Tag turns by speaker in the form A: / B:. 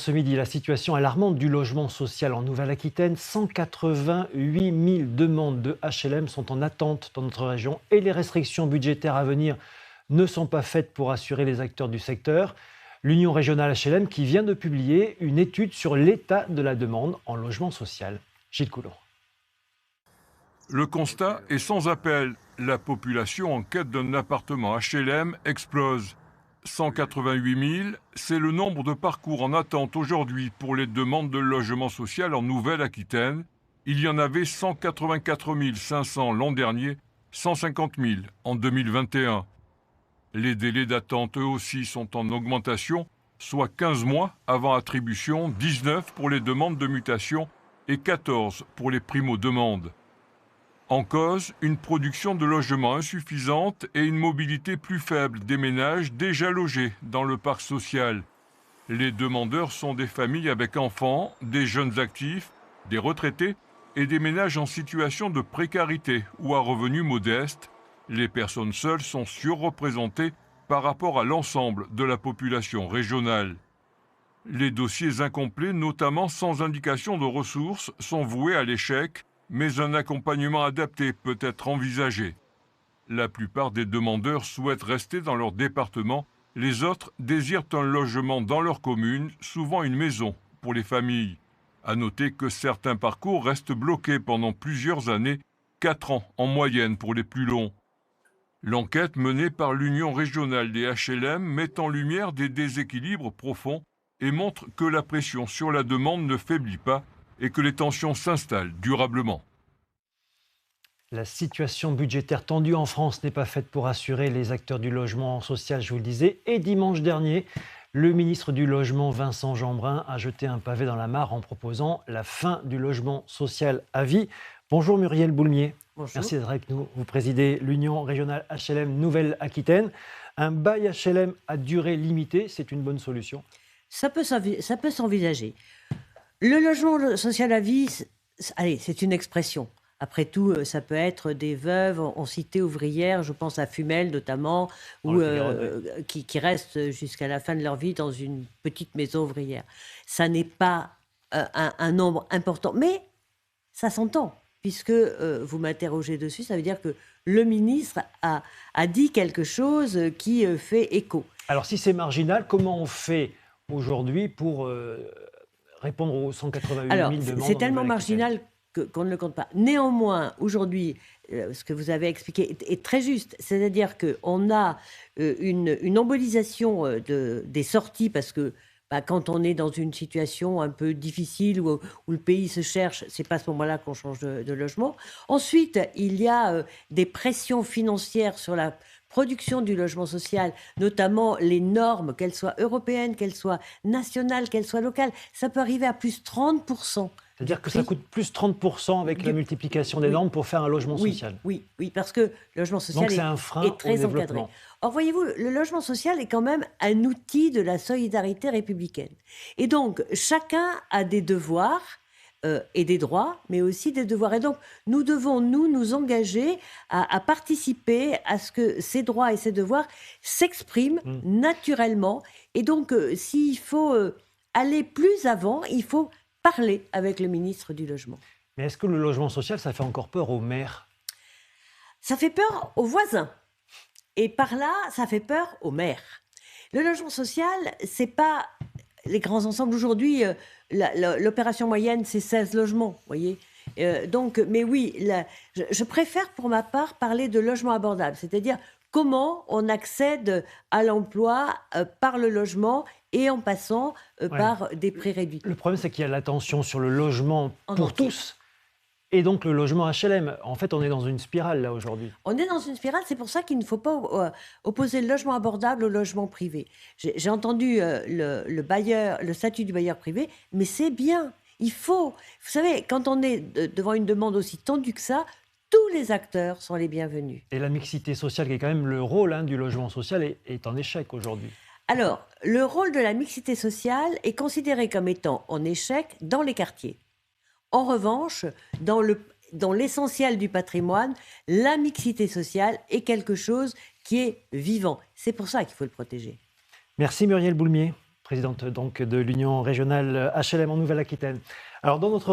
A: Ce midi, la situation alarmante du logement social en Nouvelle-Aquitaine. 188 000 demandes de HLM sont en attente dans notre région et les restrictions budgétaires à venir ne sont pas faites pour assurer les acteurs du secteur. L'Union régionale HLM qui vient de publier une étude sur l'état de la demande en logement social. Gilles Coulon.
B: Le constat est sans appel. La population en quête d'un appartement HLM explose. 188 000, c'est le nombre de parcours en attente aujourd'hui pour les demandes de logement social en Nouvelle-Aquitaine. Il y en avait 184 500 l'an dernier, 150 000 en 2021. Les délais d'attente, eux aussi, sont en augmentation, soit 15 mois avant attribution, 19 pour les demandes de mutation et 14 pour les primo-demandes. En cause, une production de logements insuffisante et une mobilité plus faible des ménages déjà logés dans le parc social. Les demandeurs sont des familles avec enfants, des jeunes actifs, des retraités et des ménages en situation de précarité ou à revenus modestes. Les personnes seules sont surreprésentées par rapport à l'ensemble de la population régionale. Les dossiers incomplets, notamment sans indication de ressources, sont voués à l'échec, mais un accompagnement adapté peut être envisagé. La plupart des demandeurs souhaitent rester dans leur département, les autres désirent un logement dans leur commune, souvent une maison pour les familles. À noter que certains parcours restent bloqués pendant plusieurs années, 4 ans en moyenne pour les plus longs. L'enquête menée par l'Union régionale des HLM met en lumière des déséquilibres profonds et montre que la pression sur la demande ne faiblit pas et que les tensions s'installent durablement.
A: La situation budgétaire tendue en France n'est pas faite pour assurer les acteurs du logement social, je vous le disais. Et dimanche dernier, le ministre du Logement, Vincent Jeanbrun, a jeté un pavé dans la mare en proposant la fin du logement social à vie. Bonjour Muriel Boulmier.
C: Bonjour.
A: Merci d'être avec nous. Vous présidez l'Union régionale HLM Nouvelle-Aquitaine. Un bail HLM à durée limitée, c'est une bonne solution?
C: Ça peut s'envisager. Le logement social à vie, allez, c'est une expression. Après tout, ça peut être des veuves en cité ouvrière, je pense à Fumel notamment, ou qui restent jusqu'à la fin de leur vie dans une petite maison ouvrière. Ça n'est pas un nombre important, mais ça s'entend, puisque vous m'interrogez dessus, ça veut dire que le ministre a dit quelque chose qui fait écho.
A: Alors si c'est marginal, comment on fait aujourd'hui pour répondre aux 188 000
C: Alors,
A: demandes?
C: c'est tellement marginal qu'on ne le compte pas. Néanmoins, aujourd'hui, ce que vous avez expliqué est très juste. C'est-à-dire qu'on a une embolisation des sorties parce que quand on est dans une situation un peu difficile où le pays se cherche, c'est pas à ce moment-là qu'on change de logement. Ensuite, il y a des pressions financières sur la production du logement social, notamment les normes, qu'elles soient européennes, qu'elles soient nationales, qu'elles soient locales. Ça peut arriver à plus 30%.
A: C'est-à-dire que ça coûte plus 30% avec la multiplication des normes pour faire un logement social.
C: Oui, parce que le logement social
A: Donc c'est un frein
C: est très
A: au
C: encadré.
A: développement.
C: Or, voyez-vous, le logement social est quand même un outil de la solidarité républicaine. Et donc, chacun a des devoirs et des droits, mais aussi des devoirs. Et donc, nous devons, nous engager à participer à ce que ces droits et ces devoirs s'expriment naturellement. Et donc, s'il faut aller plus avant, il faut parler avec le ministre du Logement.
A: Mais est-ce que le logement social, ça fait encore peur aux maires?
C: Ça fait peur aux voisins. Et par là, ça fait peur aux maires. Le logement social, c'est pas les grands ensembles. Aujourd'hui, l'opération moyenne, c'est 16 logements, vous voyez. Mais oui, je préfère pour ma part parler de logement abordable, c'est-à-dire comment on accède à l'emploi par le logement et en passant par des prix réduits.
A: Le problème, c'est qu'il y a l'attention sur le logement pour tous et donc le logement HLM. En fait, on est dans une spirale là aujourd'hui.
C: On est dans une spirale, c'est pour ça qu'il ne faut pas opposer le logement abordable au logement privé. J'ai entendu le statut du bailleur privé, mais c'est bien. Il faut. Vous savez, quand on est devant une demande aussi tendue que ça, tous les acteurs sont les bienvenus.
A: Et la mixité sociale, qui est quand même le rôle du logement social, est en échec aujourd'hui.
C: Alors, le rôle de la mixité sociale est considéré comme étant en échec dans les quartiers. En revanche, dans l'essentiel du patrimoine, la mixité sociale est quelque chose qui est vivant. C'est pour ça qu'il faut le protéger.
A: Merci Muriel Boulmier. présidente donc de l'Union régionale HLM en Nouvelle-Aquitaine. Alors dans notre